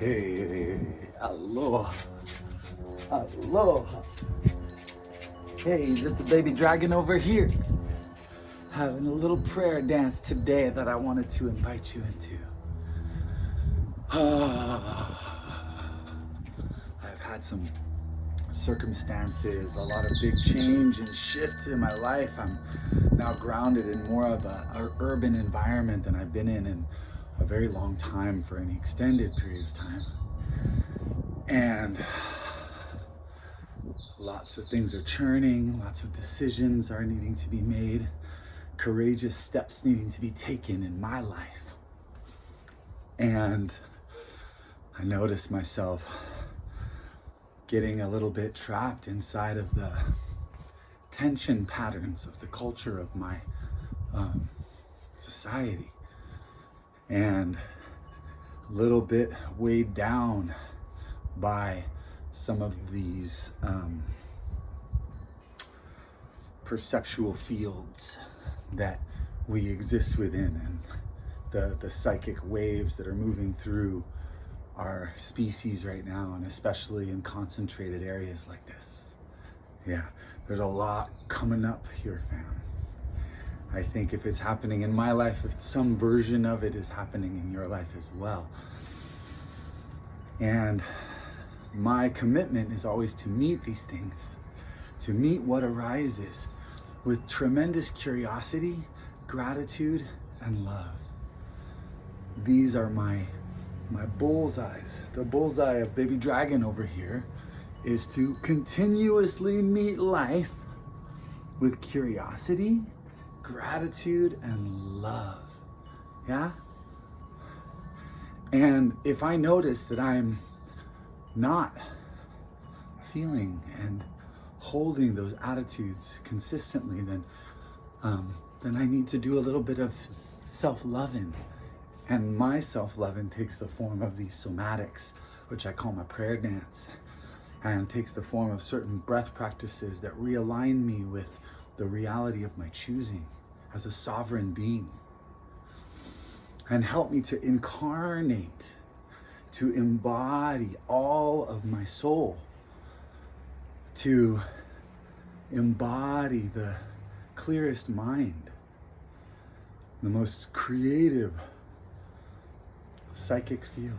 Hey, aloha, aloha. Hey, just a baby dragon over here. Having a little prayer dance today that I wanted to invite you into. I've had some circumstances, a lot of big change and shifts in my life. I'm now grounded in more of an urban environment than I've been in a very long time for any extended period of time. And lots of things are churning, lots of decisions are needing to be made, courageous steps needing to be taken in my life. And I noticed myself getting a little bit trapped inside of the tension patterns of the culture of my society, and a little bit weighed down by some of these perceptual fields that we exist within, and the psychic waves that are moving through our species right now, and especially in concentrated areas like this. Yeah, there's a lot coming up here, fam. I think if it's happening in my life, if some version of it is happening in your life as well. And my commitment is always to meet these things, to meet what arises with tremendous curiosity, gratitude, and love. These are my bullseyes. The bullseye of baby dragon over here is to continuously meet life with curiosity, gratitude, and love. Yeah? And if I notice that I'm not feeling and holding those attitudes consistently, then I need to do a little bit of self-loving. And my self-loving takes the form of these somatics, which I call my prayer dance, and takes the form of certain breath practices that realign me with the reality of my choosing as a sovereign being, and help me to incarnate, to embody all of my soul, to embody the clearest mind, the most creative psychic field,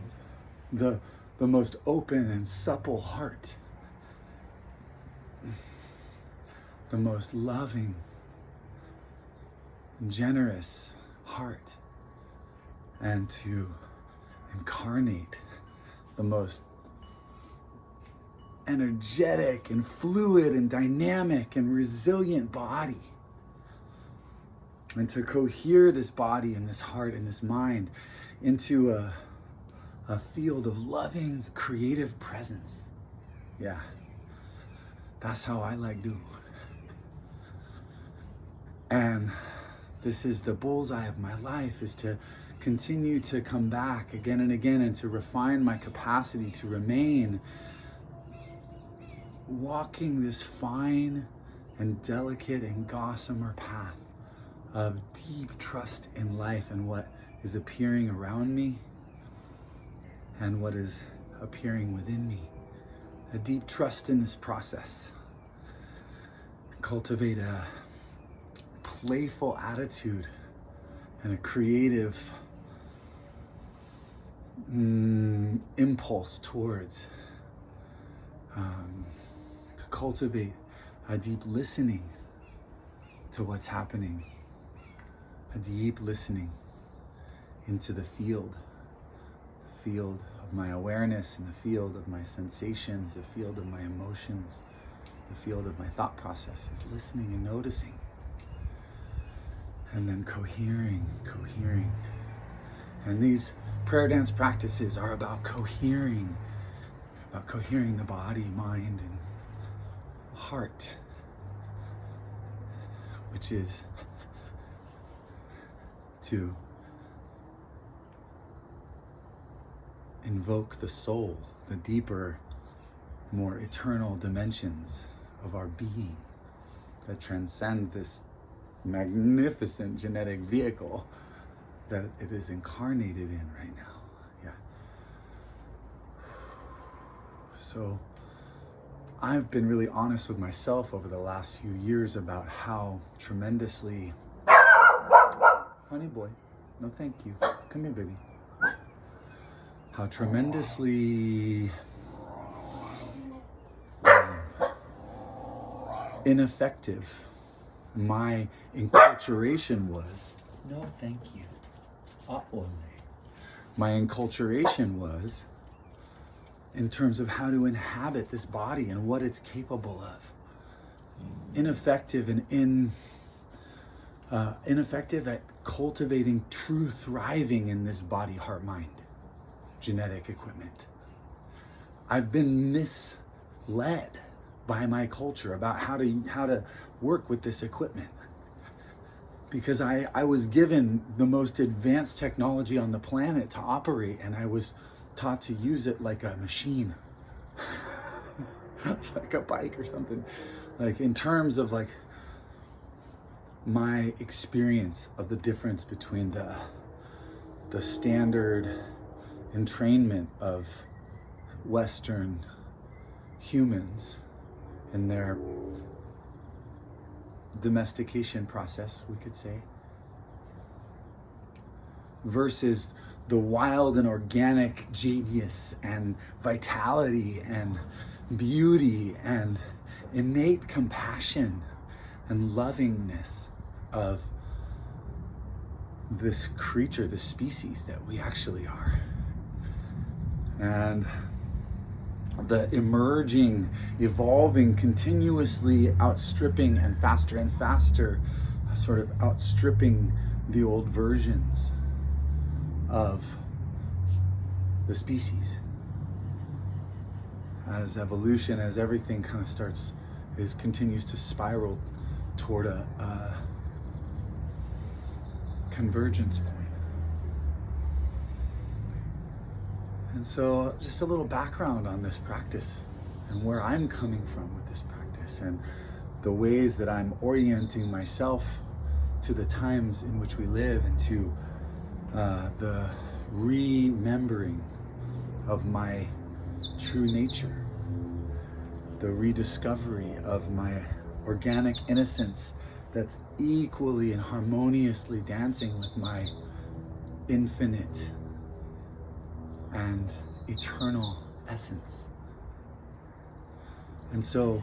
the most open and supple heart, the most loving, generous heart, and to incarnate the most energetic and fluid and dynamic and resilient body, and to cohere this body and this heart and this mind into a field of loving, creative presence. Yeah, that's how I like do. And this is the bullseye of my life, is to continue to come back again and again and to refine my capacity to remain walking this fine and delicate and gossamer path of deep trust in life and what is appearing around me and what is appearing within me. A deep trust in this process. Cultivate a playful attitude and a creative impulse towards to cultivate a deep listening to what's happening, a deep listening into the field of my awareness, and the field of my sensations, the field of my emotions, the field of my thought processes, listening and noticing, and then cohering. And these prayer dance practices are about cohering the body, mind, and heart, which is to invoke the soul, the deeper, more eternal dimensions of our being that transcend this magnificent genetic vehicle that it is incarnated in right now. Yeah. so I've been really honest with myself over the last few years about how tremendously, honey boy, no thank you, come here baby, how tremendously ineffective my enculturation was. No thank you. My enculturation was in terms of how to inhabit this body and what it's capable of. Ineffective and ineffective at cultivating true thriving in this body, heart, mind, genetic equipment. I've been misled by my culture about how to work with this equipment. Because I was given the most advanced technology on the planet to operate, and I was taught to use it like a machine. Like a bike or something. Like in terms of like my experience of the difference between the standard entrainment of Western humans in their domestication process, we could say, versus the wild and organic genius and vitality and beauty and innate compassion and lovingness of this creature, this species that we actually are. And the emerging, evolving, continuously outstripping and faster, sort of outstripping the old versions of the species. As evolution, as everything kind of continues to spiral toward a convergence point. And so just a little background on this practice and where I'm coming from with this practice and the ways that I'm orienting myself to the times in which we live and to the remembering of my true nature, the rediscovery of my organic innocence that's equally and harmoniously dancing with my infinite and eternal essence. And so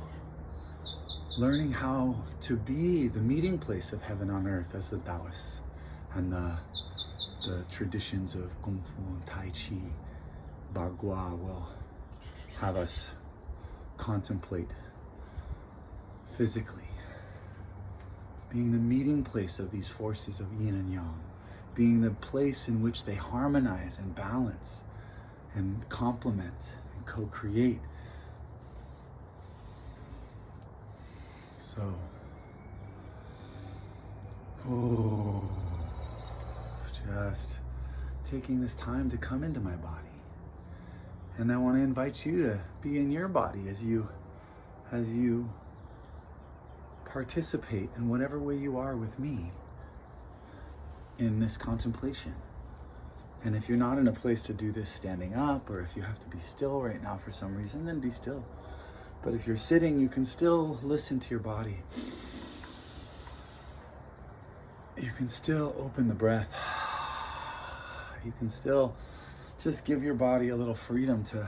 learning how to be the meeting place of heaven on earth, as the Taoists and the traditions of Kung Fu and Tai Chi, Bagua will have us contemplate physically. Being the meeting place of these forces of yin and yang, being the place in which they harmonize and balance and complement and co-create. So, just taking this time to come into my body. And I want to invite you to be in your body as you participate in whatever way you are with me in this contemplation. And if you're not in a place to do this standing up, or if you have to be still right now for some reason, then be still. But if you're sitting, you can still listen to your body. You can still open the breath. You can still just give your body a little freedom to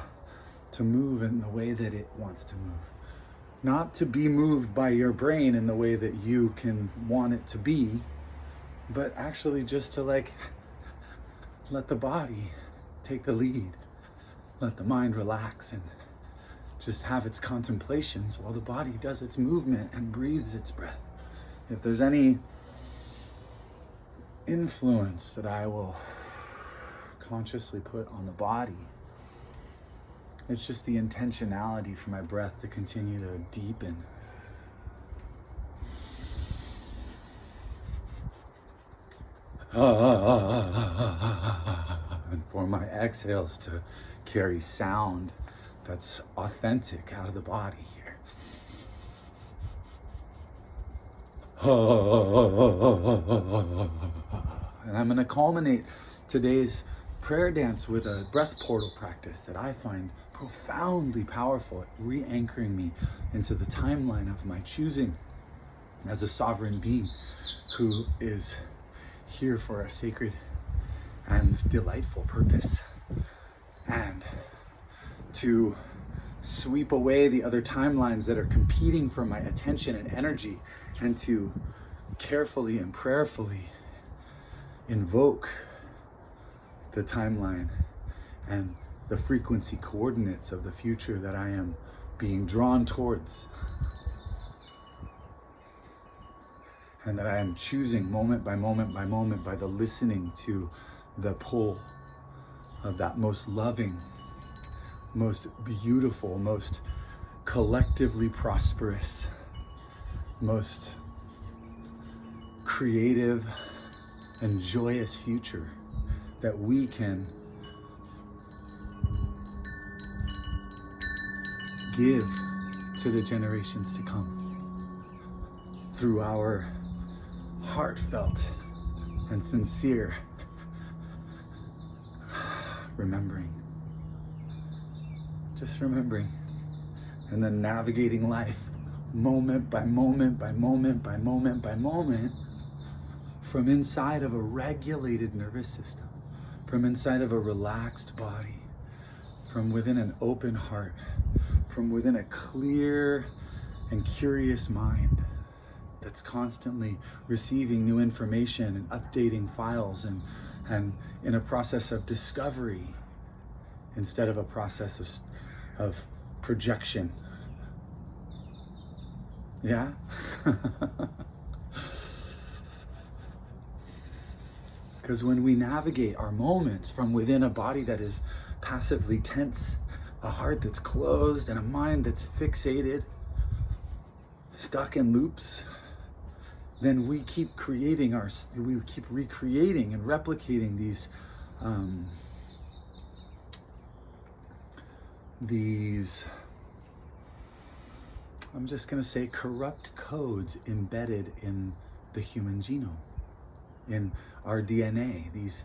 move in the way that it wants to move. Not to be moved by your brain in the way that you can want it to be, but actually just to let the body take the lead. Let the mind relax and just have its contemplations while the body does its movement and breathes its breath. If there's any influence that I will consciously put on the body, it's just the intentionality for my breath to continue to deepen. And for my exhales to carry sound that's authentic out of the body here. And I'm going to culminate today's prayer dance with a breath portal practice that I find profoundly powerful at re-anchoring me into the timeline of my choosing as a sovereign being who is here for a sacred and delightful purpose, and to sweep away the other timelines that are competing for my attention and energy, and to carefully and prayerfully invoke the timeline and the frequency coordinates of the future that I am being drawn towards, and that I am choosing moment by moment by moment by the listening to the pull of that most loving, most beautiful, most collectively prosperous, most creative and joyous future that we can give to the generations to come through our heartfelt and sincere remembering. Just remembering, and then navigating life moment by moment by moment by moment by moment from inside of a regulated nervous system, from inside of a relaxed body, from within an open heart, from within a clear and curious mind that's constantly receiving new information and updating files, and in a process of discovery instead of a process of projection. Yeah? Because when we navigate our moments from within a body that is passively tense, a heart that's closed, and a mind that's fixated, stuck in loops, then we keep recreating and replicating these I'm just gonna say corrupt codes embedded in the human genome, in our DNA, these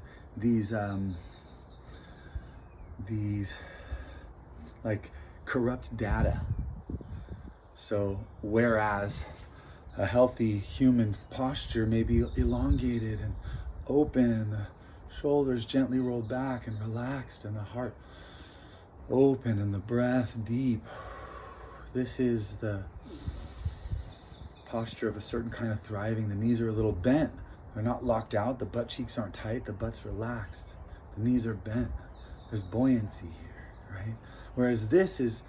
like corrupt data. So whereas a healthy human posture may be elongated and open, and the shoulders gently rolled back and relaxed, and the heart open, and the breath deep. This is the posture of a certain kind of thriving. The knees are a little bent. They're not locked out. The butt cheeks aren't tight. The butt's relaxed. The knees are bent. There's buoyancy here, right? Whereas this is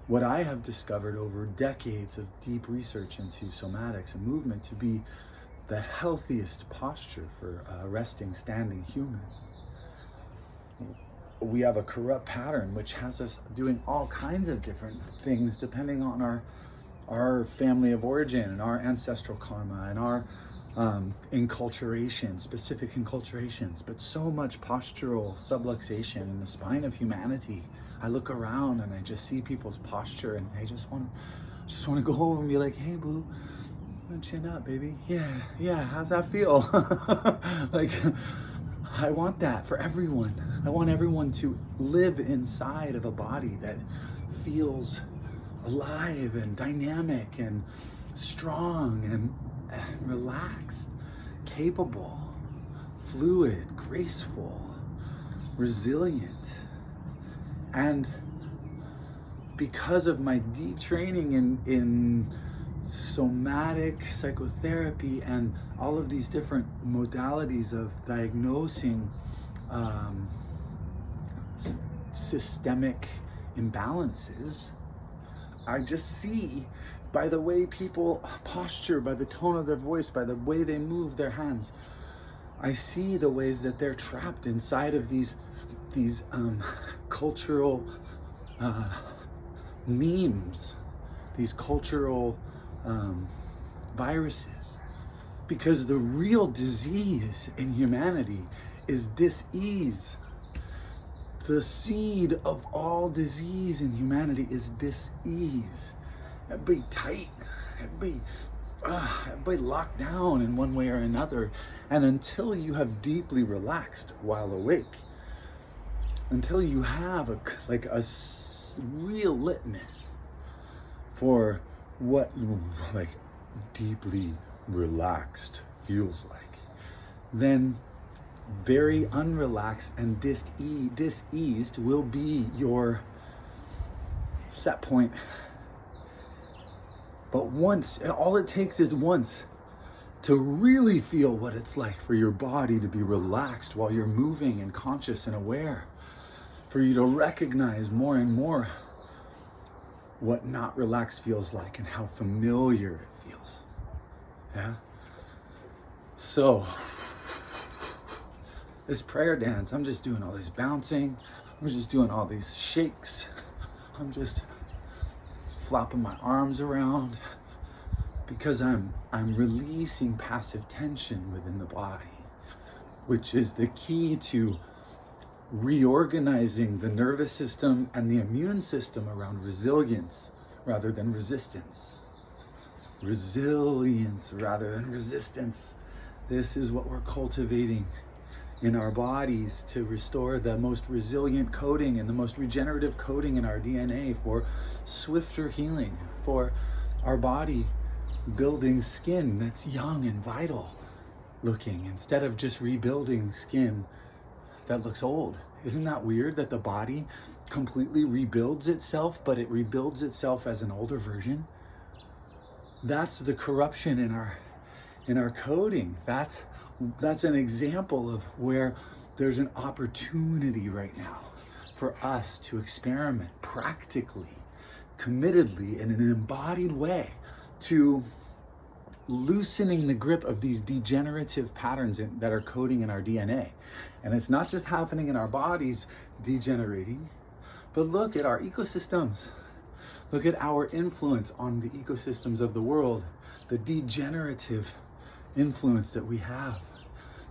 what I have discovered over decades of deep research into somatics and movement to be the healthiest posture for a resting, standing human. We have a corrupt pattern which has us doing all kinds of different things depending on our family of origin and our ancestral karma and our enculturation, specific enculturations, but so much postural subluxation in the spine of humanity. I look around and I just see people's posture, and I just want to go home and be like, hey boo, chin up, baby. Yeah, how's that feel? Like, I want that for everyone. I want everyone to live inside of a body that feels alive and dynamic and strong and relaxed, capable, fluid, graceful, resilient. And because of my deep training in somatic psychotherapy and all of these different modalities of diagnosing systemic imbalances, I just see by the way people posture, by the tone of their voice, by the way they move their hands, I see the ways that they're trapped inside of these cultural memes, these cultural viruses. Because the real disease in humanity is dis-ease. The seed of all disease in humanity is dis-ease. Everybody tight, everybody locked down in one way or another. And until you have deeply relaxed while awake, until you have a real litmus for what like deeply relaxed feels like, then very unrelaxed and diseased will be your set point. But once, all it takes is once to really feel what it's like for your body to be relaxed while you're moving and conscious and aware, for you to recognize more and more what not relaxed feels like and how familiar it feels. Yeah? So, this prayer dance, I'm just doing all this bouncing, I'm just doing all these shakes, I'm just flopping my arms around because I'm releasing passive tension within the body, which is the key to reorganizing the nervous system and the immune system around resilience rather than resistance. Resilience rather than resistance. This is what we're cultivating in our bodies to restore the most resilient coding and the most regenerative coding in our DNA for swifter healing, for our body building skin that's young and vital looking instead of just rebuilding skin that looks old. Isn't that weird that the body completely rebuilds itself, but it rebuilds itself as an older version? That's the corruption in our coding. That's an example of where there's an opportunity right now for us to experiment practically, committedly, in an embodied way to loosening the grip of these degenerative patterns that are coding in our DNA. And it's not just happening in our bodies degenerating, but look at our ecosystems. Look at our influence on the ecosystems of the world, the degenerative influence that we have,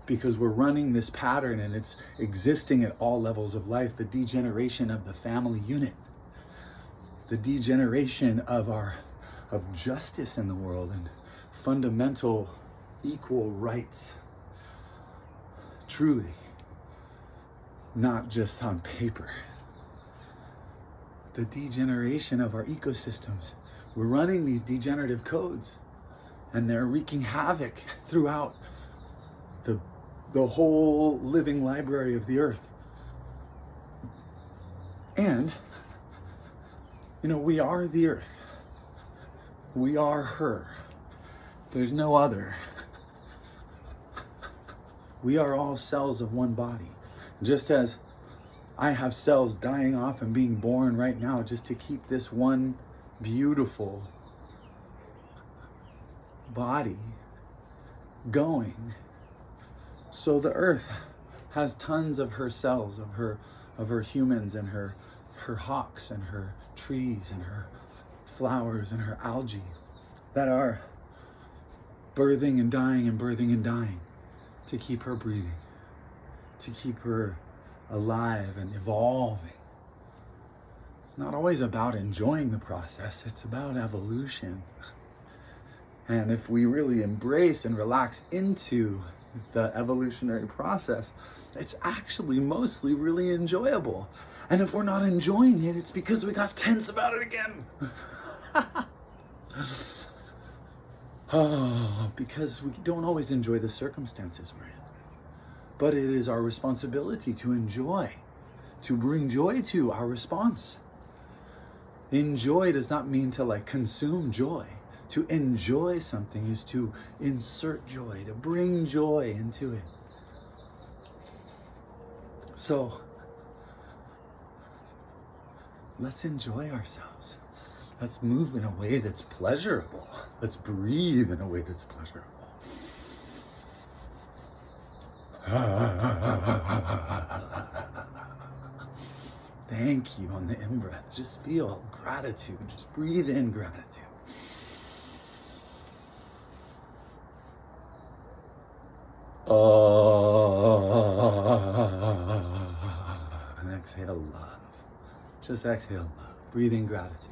because we're running this pattern and it's existing at all levels of life. The degeneration of the family unit, the degeneration of justice in the world and fundamental equal rights, truly, not just on paper. The degeneration of our ecosystems. We're running these degenerative codes and they're wreaking havoc throughout the whole living library of the earth. And, we are the earth. We are her. There's no other. We are all cells of one body. Just as I have cells dying off and being born right now just to keep this one beautiful body going. So the earth has tons of her cells, of her humans and her hawks and her trees and her flowers and her algae that are birthing and dying to keep her breathing, to keep her alive and evolving. It's not always about enjoying the process, it's about evolution. And if we really embrace and relax into the evolutionary process, it's actually mostly really enjoyable. And if we're not enjoying it, it's because we got tense about it again. Because we don't always enjoy the circumstances we're in. But it is our responsibility to enjoy, to bring joy to our response. Enjoy does not mean to consume joy. To enjoy something is to insert joy, to bring joy into it. So, let's enjoy ourselves. Let's move in a way that's pleasurable. Let's breathe in a way that's pleasurable. Thank you on the in-breath. Just feel gratitude. Just breathe in gratitude. And exhale love. Just exhale love. Breathe in gratitude.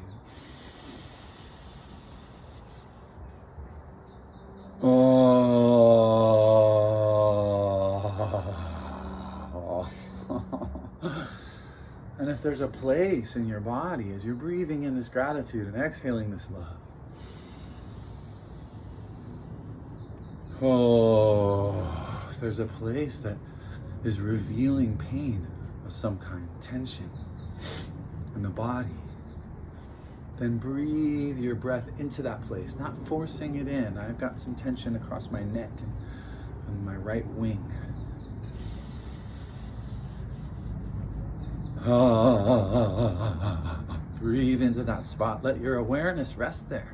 And if there's a place in your body as you're breathing in this gratitude and exhaling this love, if there's a place that is revealing pain of some kind, tension in the body, then breathe your breath into that place, not forcing it in. I've got some tension across my neck and my right wing. Breathe into that spot. Let your awareness rest there.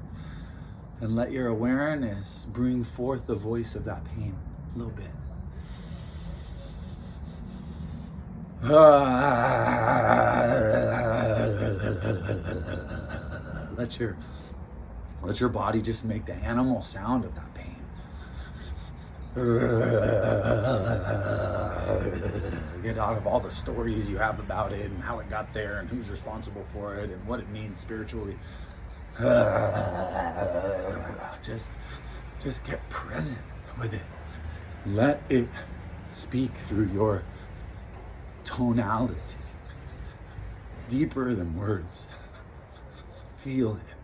And let your awareness bring forth the voice of that pain a little bit. Let your body just make the animal sound of that pain. Get out of all the stories you have about it and how it got there and who's responsible for it and what it means spiritually. Just get present with it. Let it speak through your tonality, deeper than words. Feel it.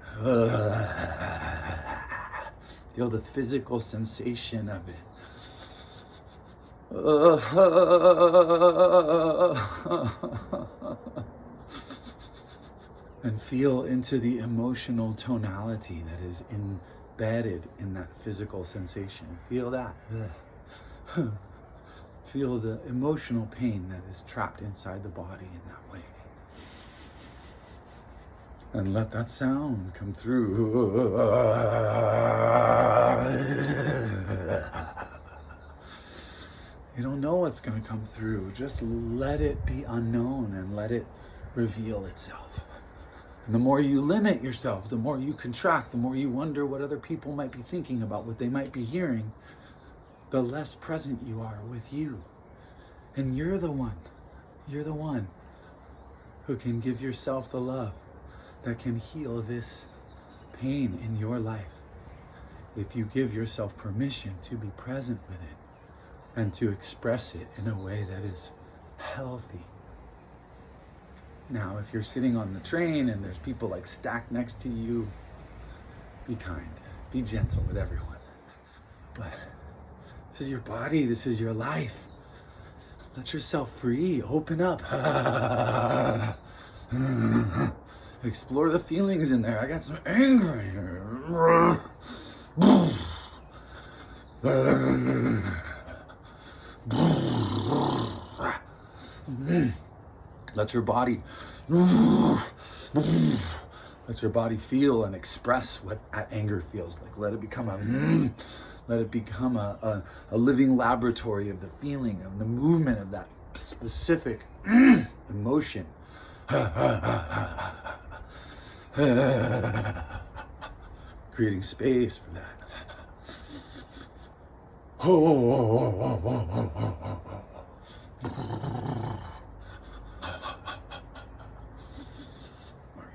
Feel the physical sensation of it. And feel into the emotional tonality that is embedded in that physical sensation. Feel that. Feel the emotional pain that is trapped inside the body in that way. And let that sound come through. You don't know what's going to come through. Just let it be unknown and let it reveal itself. And the more you limit yourself, the more you contract, the more you wonder what other people might be thinking about, what they might be hearing, the less present you are with you. And you're the one who can give yourself the love that can heal this pain in your life. If you give yourself permission to be present with it and to express it in a way that is healthy. Now, if you're sitting on the train and there's people like stacked next to you, be kind, be gentle with everyone. But this is your body, this is your life. Let yourself free, open up. Explore the feelings in there. I got some anger in here. Let your body feel and express what that anger feels like. Let it become a living laboratory of the feeling, of the movement of that specific emotion. Creating space for that.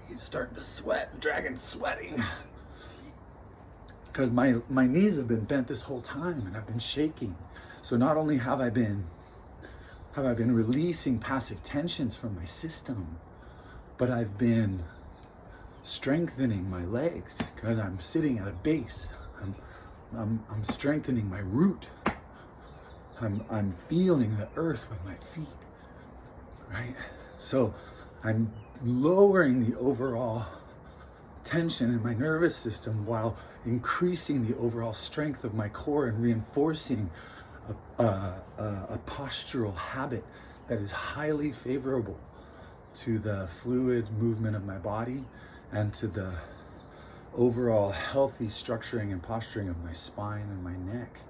He's starting to sweat, dragon's sweating. Because my knees have been bent this whole time and I've been shaking. So not only have I been releasing passive tensions from my system, but I've been strengthening my legs because I'm sitting at a base. I'm strengthening my root. I'm feeling the earth with my feet, right? So I'm lowering the overall tension in my nervous system while increasing the overall strength of my core and reinforcing a postural habit that is highly favorable to the fluid movement of my body and to the overall healthy structuring and posturing of my spine and my neck,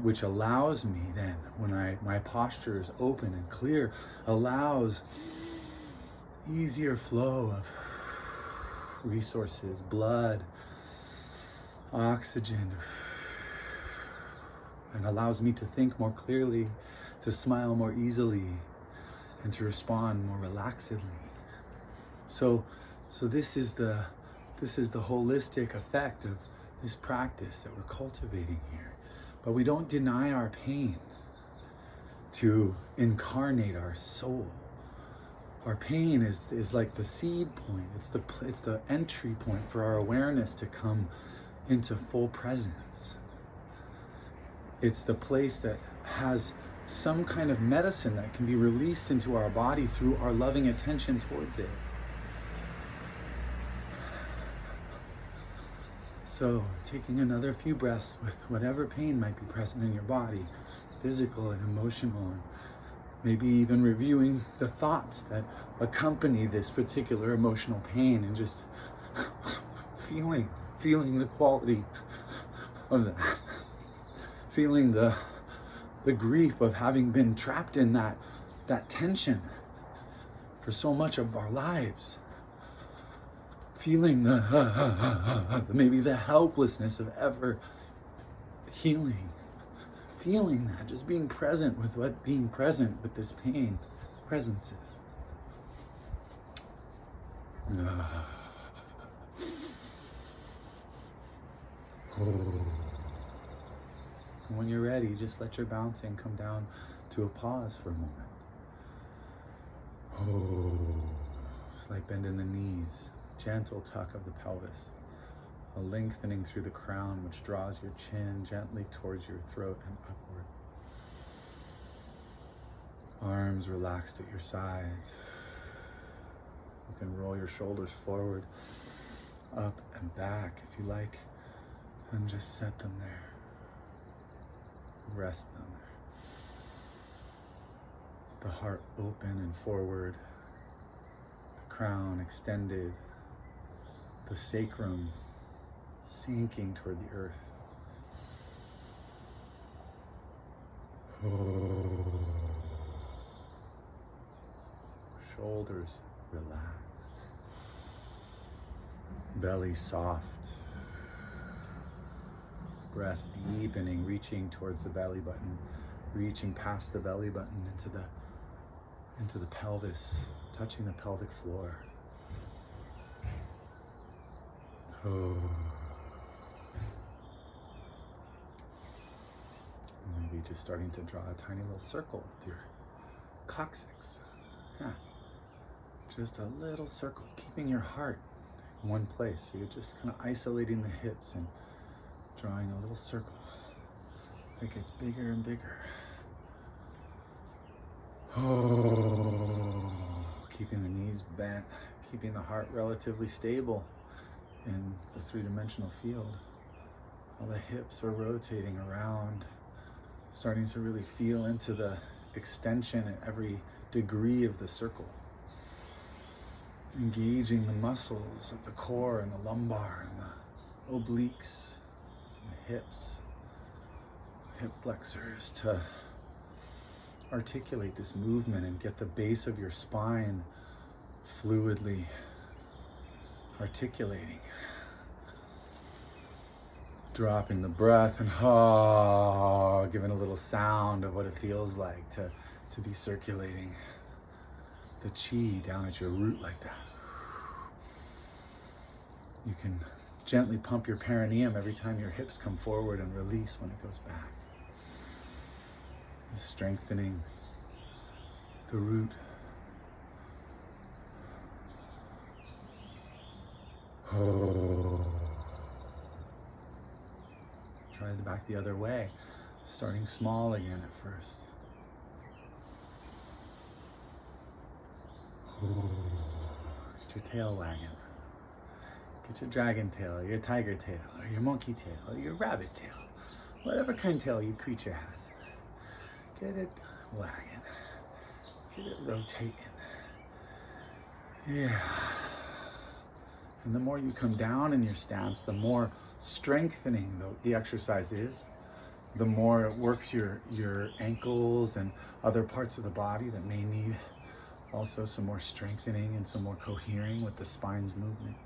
which allows me then, when my posture is open and clear, allows easier flow of resources, blood, oxygen, and allows me to think more clearly, to smile more easily, and to respond more relaxedly. So this is the holistic effect of this practice that we're cultivating here. But we don't deny our pain to incarnate our soul. Our pain is like the seed point. It's the entry point for our awareness to come into full presence. It's the place that has some kind of medicine that can be released into our body through our loving attention towards it. So, taking another few breaths with whatever pain might be present in your body, physical and emotional, and maybe even reviewing the thoughts that accompany this particular emotional pain, and just feeling the quality of that. Feeling the grief of having been trapped in that tension for so much of our lives. Feeling maybe the helplessness of ever healing. Feeling that, just being present with what being present with this pain presence is. And when you're ready, just let your bouncing come down to a pause for a moment. Slight bend in the knees, gentle tuck of the pelvis, a lengthening through the crown which draws your chin gently towards your throat and upward. Arms relaxed at your sides. You can roll your shoulders forward, up and back if you like, and just set them there. Rest them there. The heart open and forward, the crown extended, the sacrum sinking toward the earth. Shoulders relaxed. Belly soft. Breath deepening, reaching towards the belly button, reaching past the belly button into the pelvis, touching the pelvic floor. Maybe just starting to draw a tiny little circle with your coccyx. Yeah, just a little circle, keeping your heart in one place. So you're just kind of isolating the hips and drawing a little circle that gets bigger and bigger. Keeping the knees bent, keeping the heart relatively stable in the three-dimensional field. While the hips are rotating around, starting to really feel into the extension at every degree of the circle. Engaging the muscles of the core and the lumbar and the obliques, the hips, hip flexors to articulate this movement and get the base of your spine fluidly articulating. Dropping the breath and giving a little sound of what it feels like to be circulating the chi down at your root like that. You can gently pump your perineum every time your hips come forward and release when it goes back. Just strengthening the root. Try the back the other way, starting small again at first. Get your tail wagging. Get your dragon tail, or your tiger tail, or your monkey tail, or your rabbit tail. Whatever kind of tail your creature has. Get it wagging. Get it rotating. Yeah. And the more you come down in your stance, the more strengthening the exercise is. The more it works your ankles and other parts of the body that may need also some more strengthening and some more cohering with the spine's movement.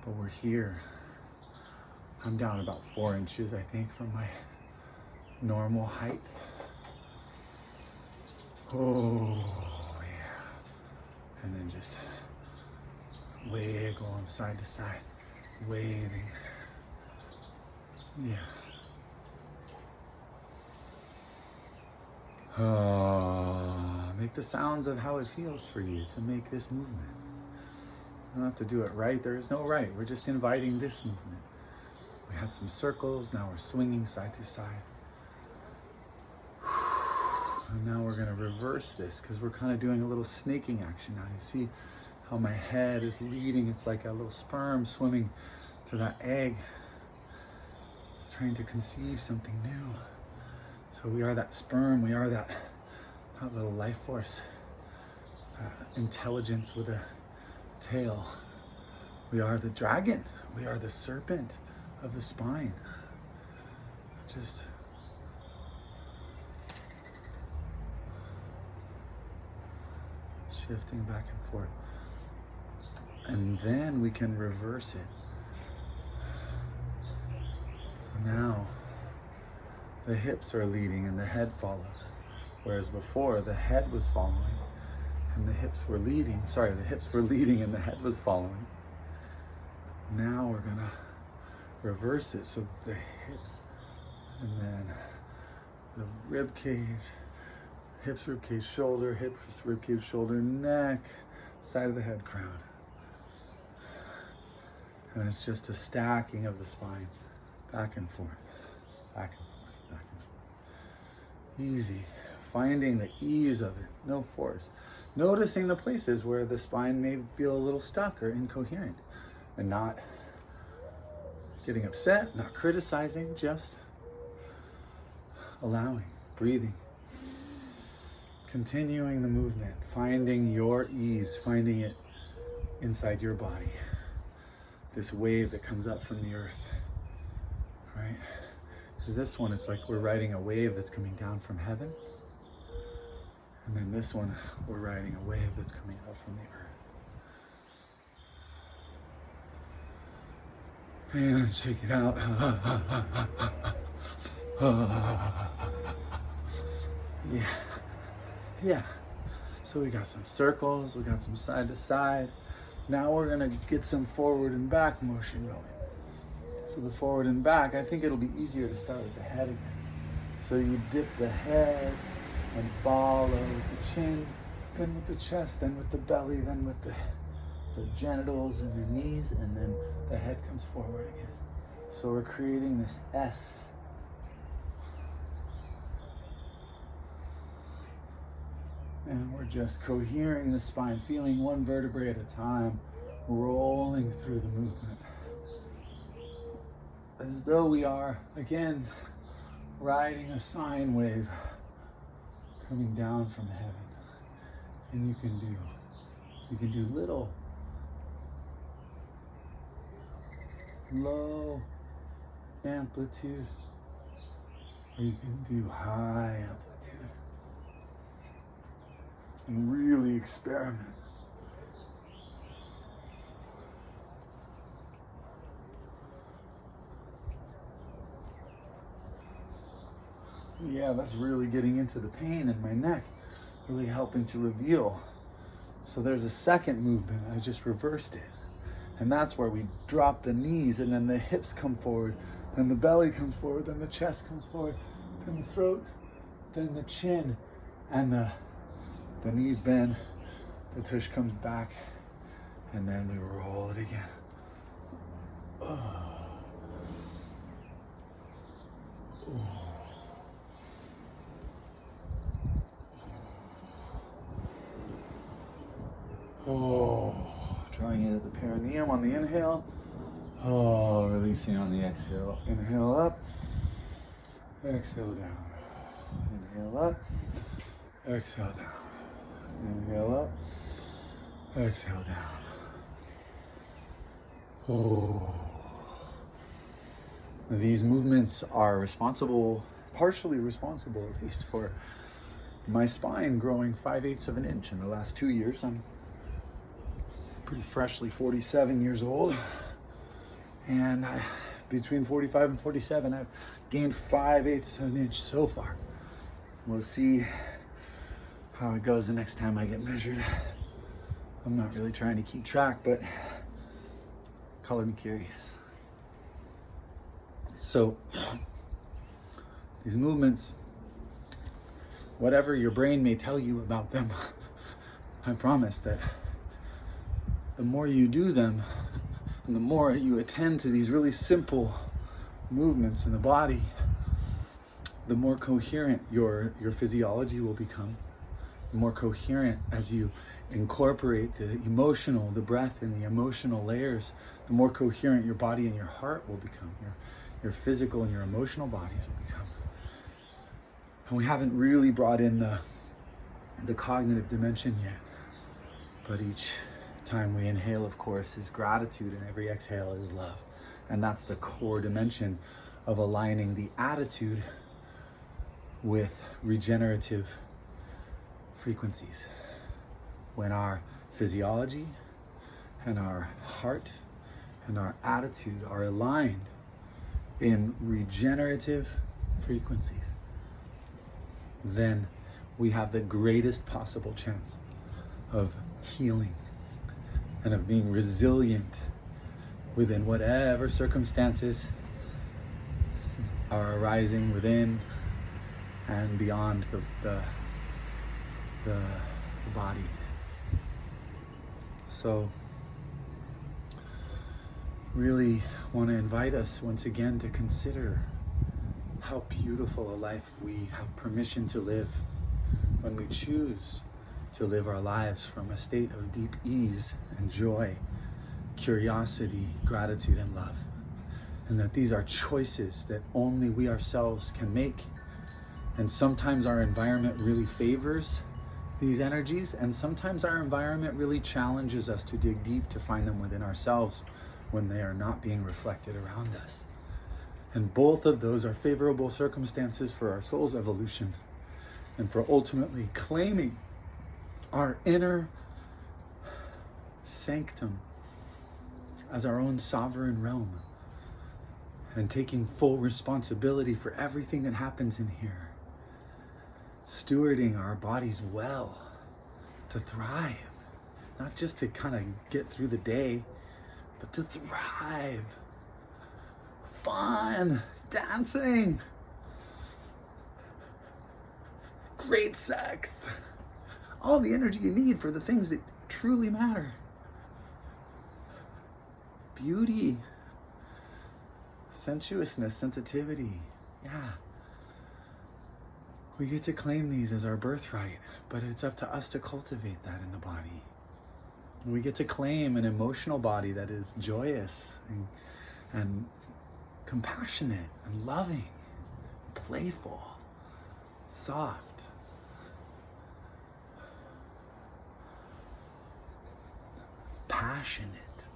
But we're here. I'm down about 4 inches, I think, from my normal height. Oh, yeah. And then just wiggle them side to side, waving. Yeah. make the sounds of how it feels for you to make this movement. You don't have to do it right. There is no right. We're just inviting this movement. We had some circles. Now we're swinging side to side. And now we're going to reverse this because we're kind of doing a little snaking action now. You see how my head is leading. It's like a little sperm swimming to that egg, trying to conceive something new. So we are that sperm. We are that little life force, intelligence with a tail. We are the dragon. We are the serpent of the spine. Just shifting back and forth. And then we can reverse it. Now, the hips are leading and the head follows. Whereas before, the head was following and the hips were leading. Sorry, the hips were leading and the head was following. Now we're gonna reverse it so the hips and then the rib cage, hips, rib cage, shoulder, hips, rib cage, shoulder, neck, side of the head, crown. And it's just a stacking of the spine, back and forth, back and forth, back and forth. Easy, finding the ease of it, no force. Noticing the places where the spine may feel a little stuck or incoherent, and not getting upset, not criticizing, just allowing, breathing. Continuing the movement, finding your ease, finding it inside your body. This wave that comes up from the earth, right? Because this one, it's like we're riding a wave that's coming down from heaven. And then this one, we're riding a wave that's coming up from the earth. And shake it out. Yeah. Yeah. So we got some circles, we got some side to side. Now we're gonna get some forward and back motion going. So the forward and back, I think it'll be easier to start with the head again. So you dip the head and follow the chin, then with the chest, then with the belly, then with the genitals and the knees, and then the head comes forward again. So we're creating this S. And we're just cohering the spine, feeling one vertebrae at a time, rolling through the movement. As though we are, again, riding a sine wave coming down from heaven. And you can do little, low amplitude, or you can do high amplitude. And really experiment. Yeah, that's really getting into the pain in my neck, really helping to reveal. So there's a second movement, I just reversed it. And that's where we drop the knees and then the hips come forward, then the belly comes forward, then the chest comes forward, then the throat, then the chin, and the knees bend, the tush comes back, and then we roll it again. Drawing in at the perineum on the inhale. Releasing on the exhale. Inhale up, exhale down. Inhale up, exhale down. Inhale up, exhale down. These movements are partially responsible at least, for my spine growing 5/8 of an inch in the last 2 years. I'm pretty freshly 47 years old. And between 45 and 47, I've gained 5/8 of an inch so far. We'll see how it goes the next time I get measured. I'm not really trying to keep track, but color me curious. So these movements whatever your brain may tell you about them, I promise that the more you do them, and the more you attend to these really simple movements in the body, the more coherent your physiology will become. The more coherent as you incorporate the emotional, the breath and the emotional layers, the more coherent your body and your heart will become. Your physical and your emotional bodies will become. And we haven't really brought in the cognitive dimension yet. But each time we inhale, of course, is gratitude, and every exhale is love. And that's the core dimension of aligning the attitude with regenerative frequencies. When our physiology and our heart and our attitude are aligned in regenerative frequencies, then we have the greatest possible chance of healing and of being resilient within whatever circumstances are arising within and beyond the body. So really want to invite us once again to consider how beautiful a life we have permission to live when we choose to live our lives from a state of deep ease and joy, curiosity, gratitude, and love. And that these are choices that only we ourselves can make. And sometimes our environment really favors these energies, and sometimes our environment really challenges us to dig deep to find them within ourselves when they are not being reflected around us. And both of those are favorable circumstances for our soul's evolution and for ultimately claiming our inner sanctum as our own sovereign realm and taking full responsibility for everything that happens in here. Stewarding our bodies well to thrive, not just to kind of get through the day, but to thrive. Fun, dancing, great sex, all the energy you need for the things that truly matter. Beauty, sensuousness, sensitivity, yeah. We get to claim these as our birthright, but it's up to us to cultivate that in the body. We get to claim an emotional body that is joyous and compassionate and loving, playful, soft, passionate.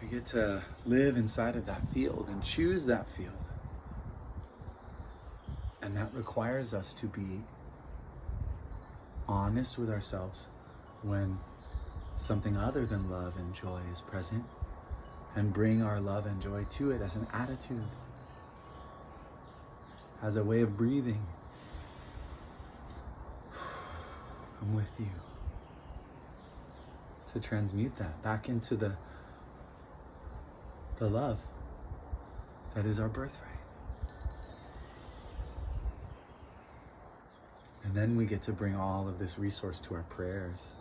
We get to live inside of that field and choose that field. And that requires us to be honest with ourselves when something other than love and joy is present, and bring our love and joy to it as an attitude, as a way of breathing. I'm with you. To transmute that back into the love that is our birthright. And then we get to bring all of this resource to our prayers,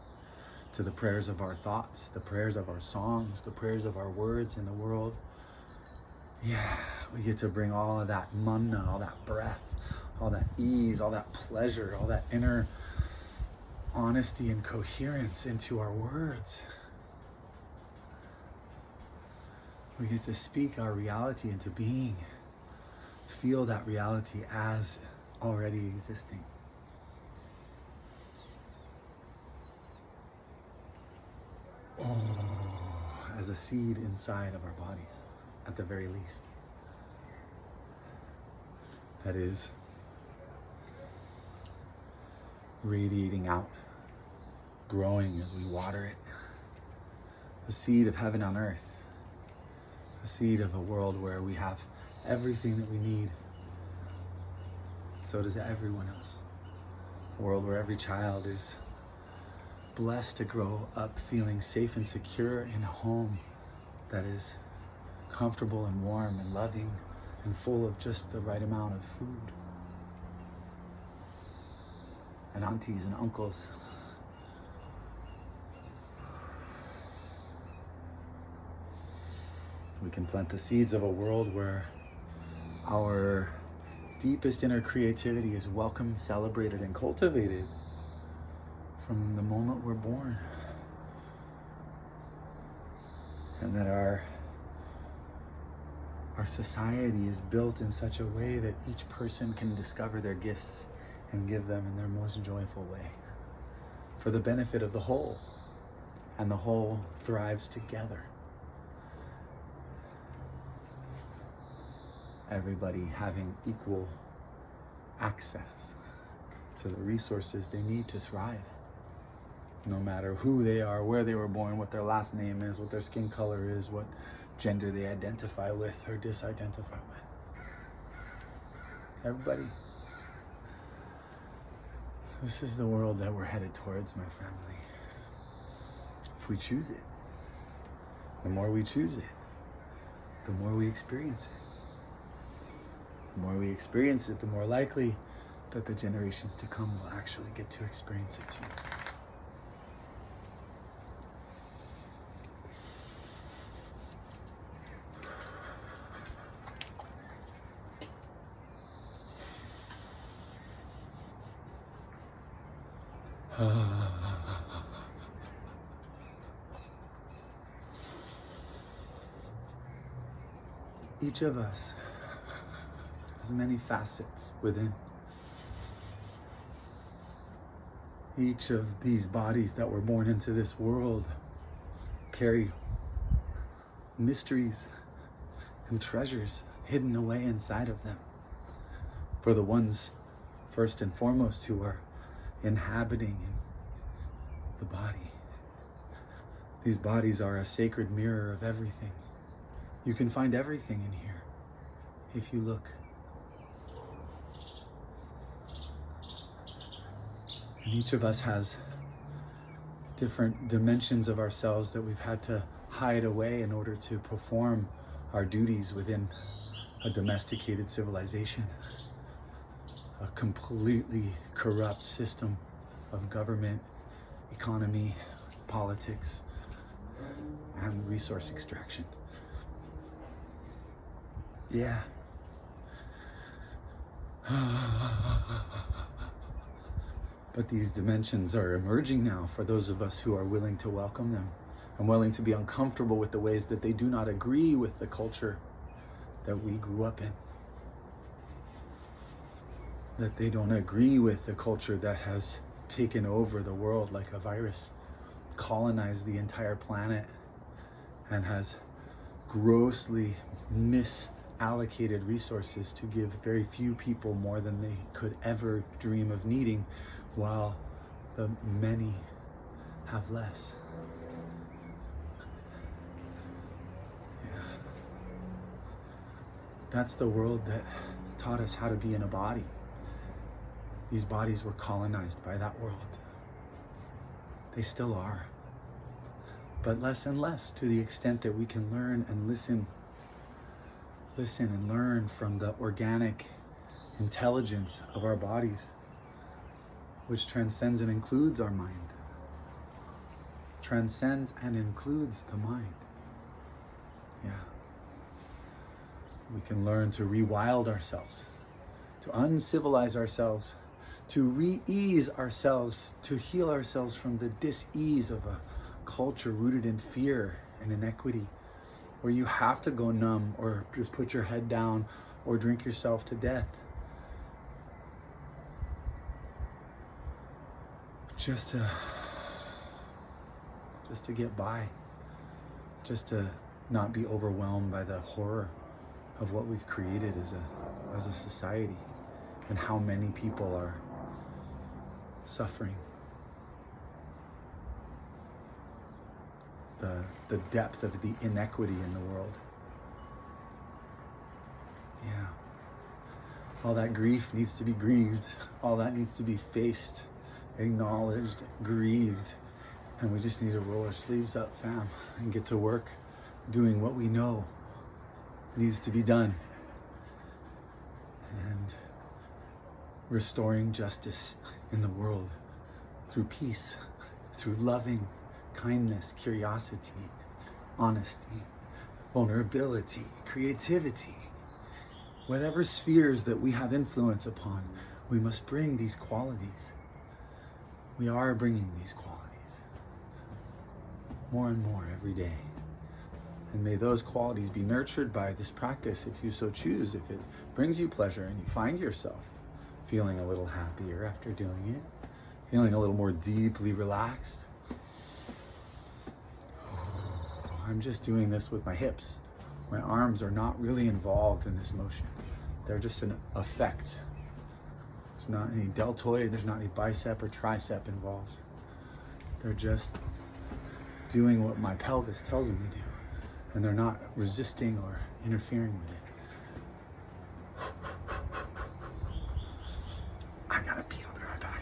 to the prayers of our thoughts, the prayers of our songs, the prayers of our words in the world. Yeah, we get to bring all of that manna, all that breath, all that ease, all that pleasure, all that inner honesty and coherence into our words. We get to speak our reality into being, feel that reality as already existing. As a seed inside of our bodies, at the very least. That is radiating out, growing as we water it. The seed of heaven on earth. The seed of a world where we have everything that we need. So does everyone else. A world where every child is blessed to grow up feeling safe and secure in a home that is comfortable and warm and loving and full of just the right amount of food. And aunties and uncles. We can plant the seeds of a world where our deepest inner creativity is welcomed, celebrated, and cultivated from the moment we're born. And that our society is built in such a way that each person can discover their gifts and give them in their most joyful way for the benefit of the whole. And the whole thrives together. Everybody having equal access to the resources they need to thrive. No matter who they are, where they were born, what their last name is, what their skin color is, what gender they identify with or disidentify with. Everybody. This is the world that we're headed towards, my family. If we choose it. The more we choose it, the more we experience it. The more we experience it, the more likely that the generations to come will actually get to experience it too. Each of us has many facets within. Each of these bodies that were born into this world carry mysteries and treasures hidden away inside of them. For the ones, first and foremost, who are inhabiting the body. These bodies are a sacred mirror of everything. You can find everything in here if you look. And each of us has different dimensions of ourselves that we've had to hide away in order to perform our duties within a domesticated civilization. A completely corrupt system of government, economy, politics, and resource extraction. Yeah. But these dimensions are emerging now for those of us who are willing to welcome them and willing to be uncomfortable with the ways that they do not agree with the culture that we grew up in. That they don't agree with the culture that has taken over the world like a virus, colonized the entire planet, and has grossly misallocated resources to give very few people more than they could ever dream of needing, while the many have less. Yeah. That's the world that taught us how to be in a body. These bodies were colonized by that world. They still are. But less and less, to the extent that we can learn and listen and learn from the organic intelligence of our bodies, which transcends and includes our mind. Transcends and includes the mind. Yeah. We can learn to rewild ourselves, to uncivilize ourselves, to re-ease ourselves, to heal ourselves from the dis-ease of a culture rooted in fear and inequity, where you have to go numb or just put your head down or drink yourself to death. Just to get by, just to not be overwhelmed by the horror of what we've created as a society and how many people are suffering. The depth of the inequity in the world. Yeah. All that grief needs to be grieved. All that needs to be faced, acknowledged, grieved. And we just need to roll our sleeves up, fam, and get to work doing what we know needs to be done. restoring justice in the world through peace, through loving kindness, curiosity, honesty, vulnerability, creativity. Whatever spheres that we have influence upon, we must bring these qualities. We are bringing these qualities more and more every day. And may those qualities be nurtured by this practice if you so choose, if it brings you pleasure and you find yourself feeling a little happier after doing it, feeling a little more deeply relaxed. I'm just doing this with my hips. My arms are not really involved in this motion. They're just an effect. There's not any deltoid, there's not any bicep or tricep involved. They're just doing what my pelvis tells them to do. And they're not resisting or interfering with it. I gotta pee, I'll be right back.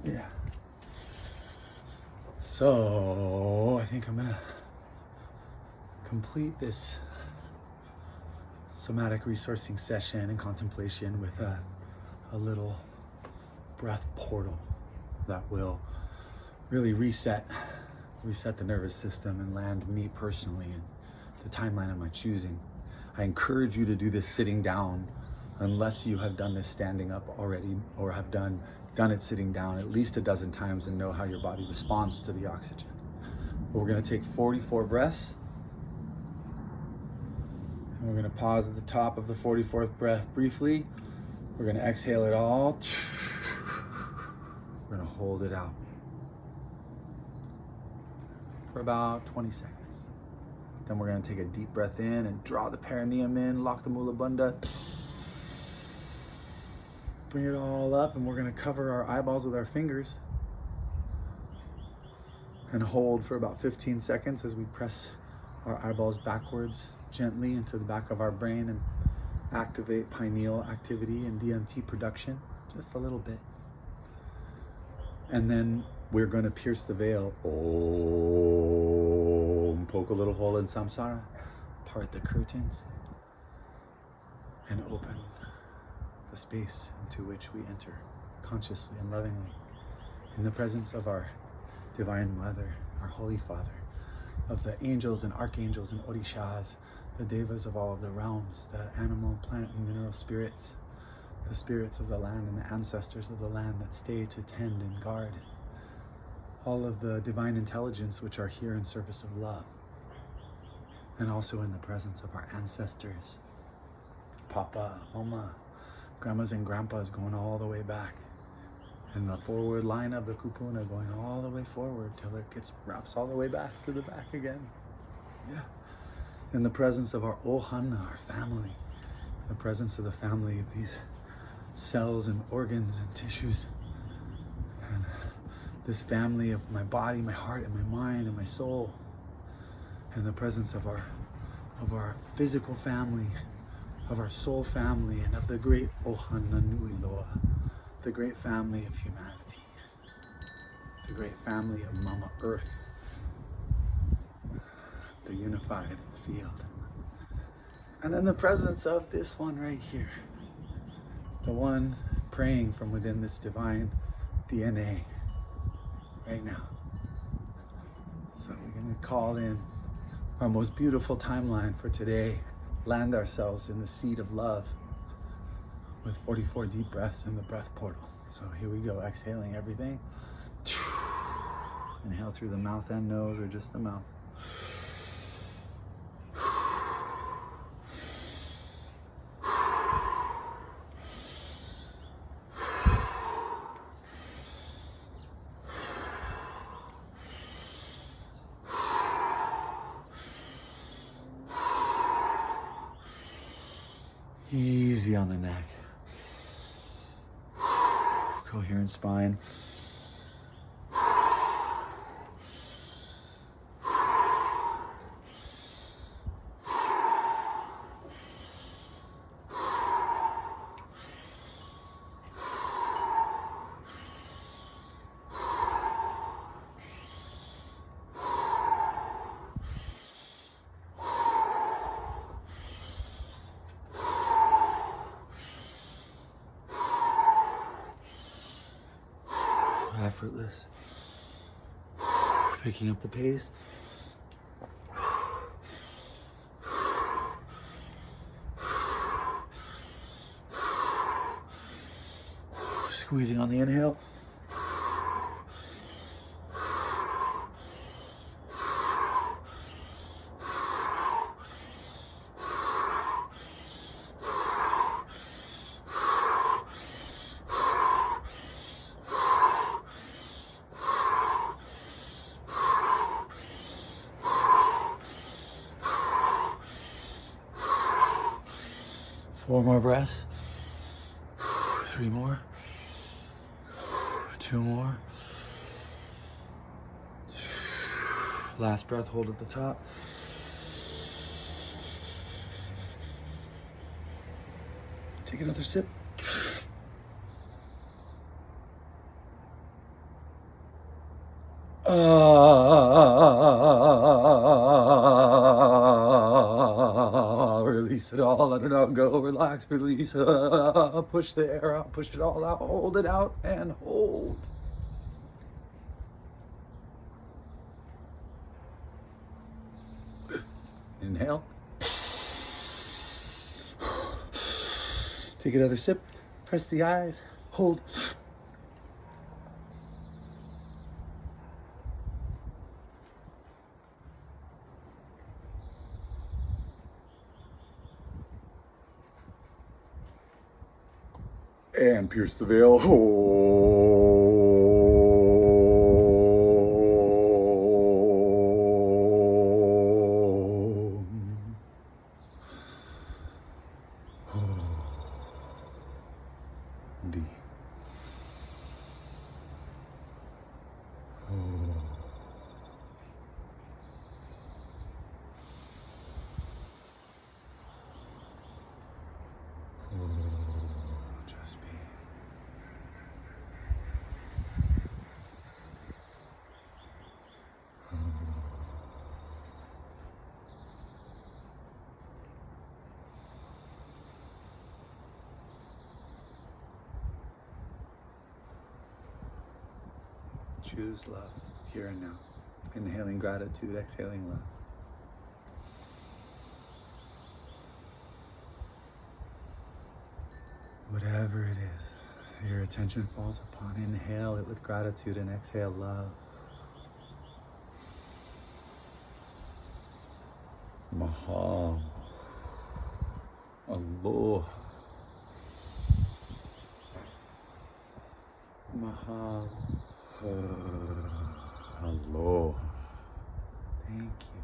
Yeah. So I think I'm gonna complete this somatic resourcing session and contemplation with a little breath portal that will really reset the nervous system and land me personally in the timeline of my choosing. I encourage you to do this sitting down unless you have done this standing up already or have done it sitting down at least a dozen times and know how your body responds to the oxygen. But we're gonna take 44 breaths. And we're gonna pause at the top of the 44th breath briefly. We're gonna exhale it all. We're gonna hold it out for about 20 seconds. Then we're gonna take a deep breath in and draw the perineum in, lock the mula bandha. Bring it all up, and we're gonna cover our eyeballs with our fingers and hold for about 15 seconds as we press our eyeballs backwards gently into the back of our brain and activate pineal activity and DMT production just a little bit. And then we're gonna pierce the veil. Om, poke a little hole in samsara, part the curtains, and open the space into which we enter consciously and lovingly in the presence of our Divine Mother, our Holy Father, of the angels and archangels and orishas, the devas of all of the realms, the animal, plant, and mineral spirits, the spirits of the land and the ancestors of the land that stay to tend and guard, all of the divine intelligence which are here in service of love, and also in the presence of our ancestors, Papa, Mama, grandmas and grandpas going all the way back, and the forward line of the kupuna going all the way forward till it wraps all the way back to the back again. Yeah. In the presence of our ohana, our family, the presence of the family of these cells and organs and tissues, and this family of my body, my heart, and my mind, and my soul, and the presence of our physical family, of our soul family, and of the great Ohana Nui Loa, the great family of humanity, the great family of Mama Earth, the unified field. And in the presence of this one right here, the one praying from within this divine DNA right now. So we're going to call in our most beautiful timeline for today, land ourselves in the seat of love with 44 deep breaths in the breath portal. So here we go, exhaling everything. Inhale through the mouth and nose, or just the mouth. Easy on the neck. Coherent spine. Effortless. Picking up the pace. Squeezing on the inhale. 4 more breaths. 3 more. 2 more. Last breath, hold at the top. Take another sip. Release it all, let it out, go, relax, release, push the air out, push it all out, hold it out, and hold. Inhale. Take another sip, press the eyes, hold. And pierce the veil. B. Just be. Choose love here and now. Inhaling gratitude, exhaling love. Whatever it is your attention falls upon, inhale it with gratitude and exhale love. Mahal. Aloha. Mahal. Aloha. Thank you.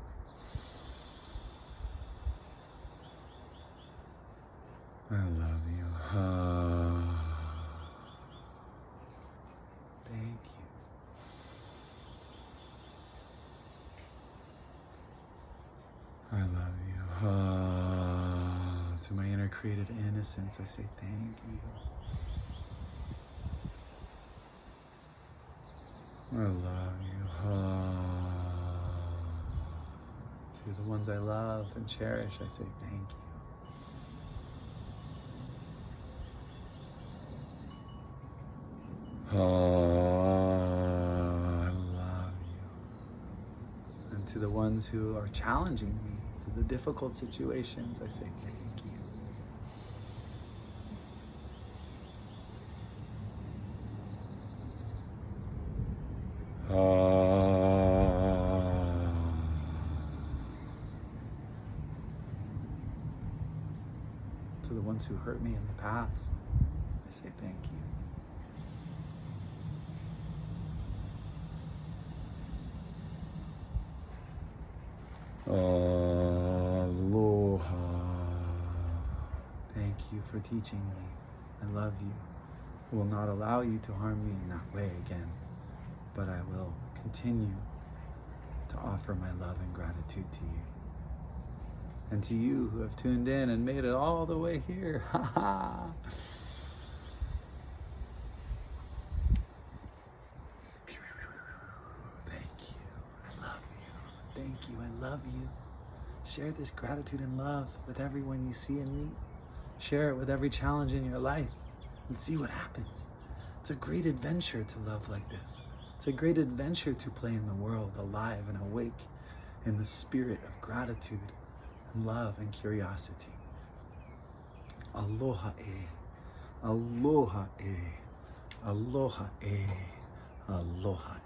I love you. Thank you. I love you. To my inner creative innocence, I say thank you. I love you. To the ones I love and cherish, I say thank you. I love you. And to the ones who are challenging me, to the difficult situations, I say thank you. To the ones who hurt me in the past, I say thank you. Aloha. Thank you. for teaching me. I love you. I will not allow you to harm me in that way again, but I will continue to offer my love and gratitude to you. And to you who have tuned in and made it all the way here. Thank you. I love you. Thank you. I love you. Share this gratitude and love with everyone you see and meet. Share it with every challenge in your life and see what happens. It's a great adventure to love like this. It's a great adventure to play in the world alive and awake in the spirit of gratitude and love and curiosity. Aloha e, aloha e, aloha e, aloha